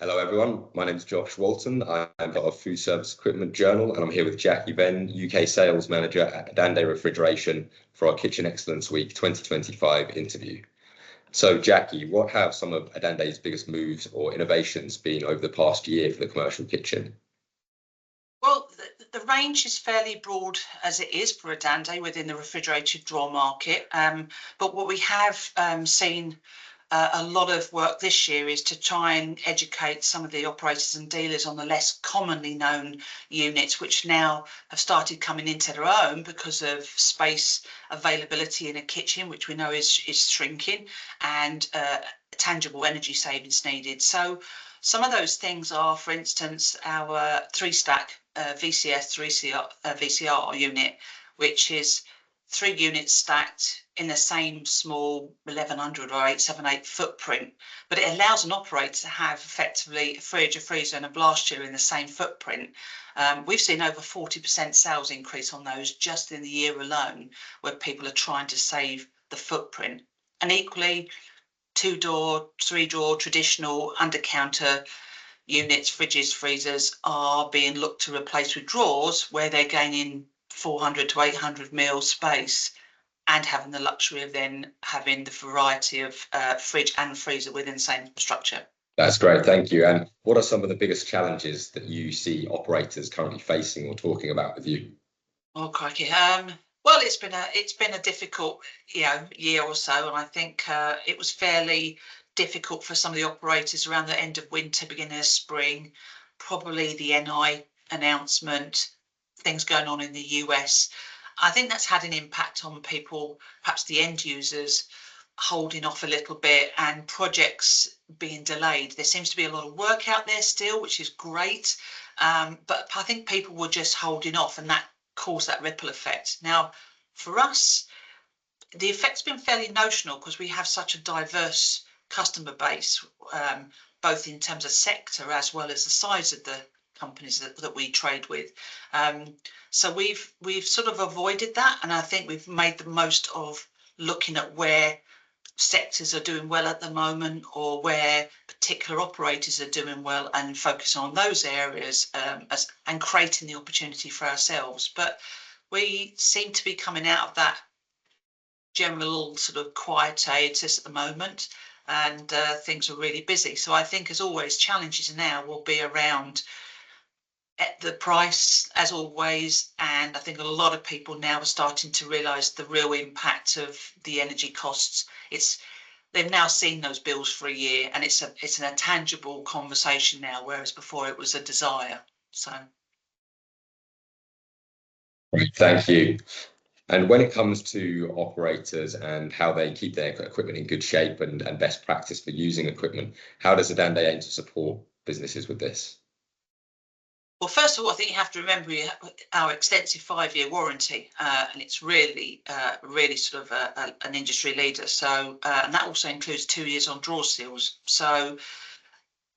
Hello, everyone. My name is Josh Walton. I'm part of Food Service Equipment Journal, and I'm here with Jackie Venn, UK Sales Manager at Adande Refrigeration for our Kitchen Excellence Week 2025 interview. So, Jackie, what have some of Adande's biggest moves or innovations been over the past year for the commercial kitchen? Well, the range is fairly broad as it is for Adande within the refrigerated drawer market. But what we have seen a lot of work this year is to try and educate some of the operators and dealers on the less commonly known units, which now have started coming into their own because of space availability in a kitchen, which we know is shrinking, and tangible energy savings needed. So some of those things are, for instance, our three-stack VCS 3CR, VCR unit, which is 3 units stacked in the same small 1100 or 878 footprint, but it allows an operator to have effectively a fridge, a freezer and a blast chiller in the same footprint. We've seen over 40% sales increase on those just in the year alone, where people are trying to save the footprint. And equally, 2-door, 3-door traditional under-counter units, fridges, freezers are being looked to replace with drawers where they're gaining 400 to 800 mil space and having the luxury of then having the variety of fridge and freezer within the same structure. That's great, thank you. And what are some of the biggest challenges that you see operators currently facing or talking about with you? Oh, crikey. Well, it's been a difficult year or so, and I think it was fairly difficult for some of the operators around the end of winter, beginning of spring, probably the NI announcement, things going on in the US. I think that's had an impact on people, perhaps the end users, holding off a little bit and projects being delayed. There seems to be a lot of work out there still, which is great, but I think people were just holding off, and that caused that ripple effect. Now, for us, the effect's been fairly notional because we have such a diverse customer base, both in terms of sector as well as the size of the companies that we trade with. So we've sort of avoided that, and I think we've made the most of looking at where sectors are doing well at the moment or where particular operators are doing well and focus on those areas and creating the opportunity for ourselves. But we seem to be coming out of that general sort of quiet hiatus at the moment, and things are really busy. So I think, as always, challenges now will be around at the price, as always, and I think a lot of people now are starting to realise the real impact of the energy costs. They've now seen those bills for a year, and it's a tangible conversation now, whereas before it was a desire. So, Thank you. And when it comes to operators and how they keep their equipment in good shape and best practice for using equipment, how does Adande aim to support businesses with this? well, first of all, I think you have to remember our extensive 5-year warranty, and it's really sort of an industry leader. So, and that also includes 2 years on drawer seals. So,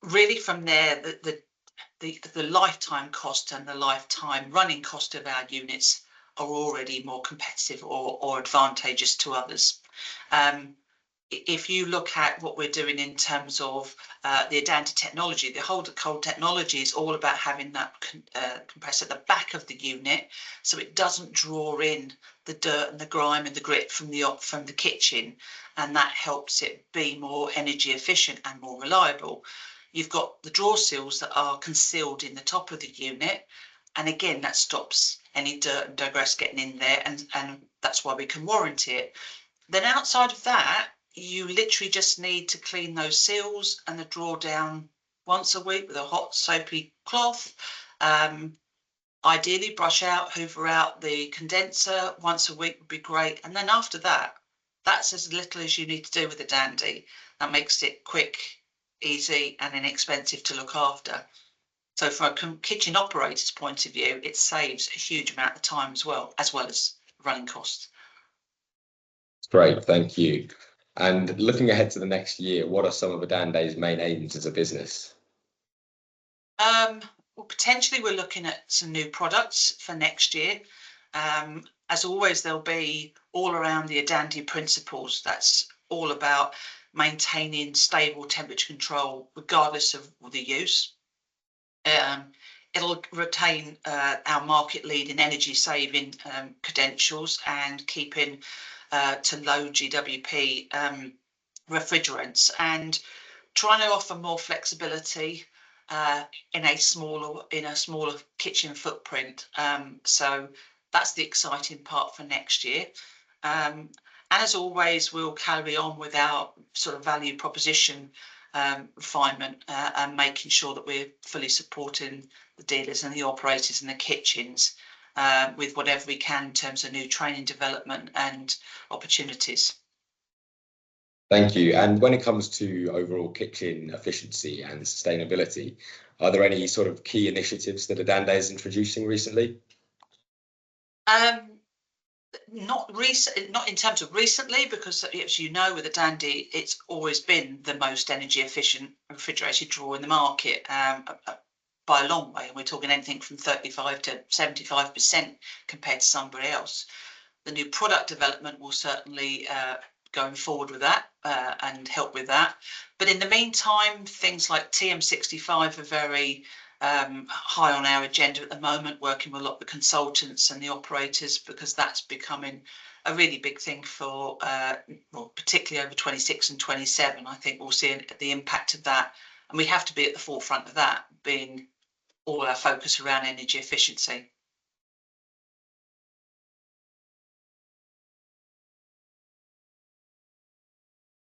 really, from there, the lifetime cost and the lifetime running cost of our units are already more competitive or advantageous to others. If you look at what we're doing in terms of the Adande technology, the hold cold technology is all about having that compressor at the back of the unit, so it doesn't draw in the dirt and the grime and the grit from the kitchen, and that helps it be more energy efficient and more reliable. You've got the drawer seals that are concealed in the top of the unit, and again that stops any dirt and digress getting in there, and that's why we can warranty it. Then outside of that, you literally just need to clean those seals and the drawer down once a week with a hot soapy cloth. Ideally brush out, hoover out the condenser once a week would be great. And then after that, that's as little as you need to do with a Dandy. That makes it quick, easy and inexpensive to look after. So from a kitchen operator's point of view, it saves a huge amount of time as well as running costs. Great, thank you. And looking ahead to the next year, what are some of Adande's main aims as a business? Well, potentially we're looking at some new products for next year. As always, they'll be all around the Adande principles. That's all about maintaining stable temperature control regardless of the use. It'll retain our market lead in energy saving credentials and keeping to low GWP refrigerants, and trying to offer more flexibility in a smaller kitchen footprint. So that's the exciting part for next year. And as always, we'll carry on with our sort of value proposition refinement and making sure that we're fully supporting the dealers and the operators in the kitchens with whatever we can in terms of new training development and opportunities. Thank you. And when it comes to overall kitchen efficiency and sustainability, are there any sort of key initiatives that Adande is introducing recently? Not in terms of recently, because as you know, with Adande, it's always been the most energy efficient refrigerated drawer in the market by a long way. And we're talking anything from 35 to 75% compared to somebody else. The new product development will certainly going forward with that and help with that. But in the meantime, things like TM65 are very high on our agenda at the moment, working with a lot of the consultants and the operators, because that's becoming a really big thing for, well, particularly over 26 and 27. I think we'll see the impact of that. And we have to be at the forefront of that, being all our focus around energy efficiency.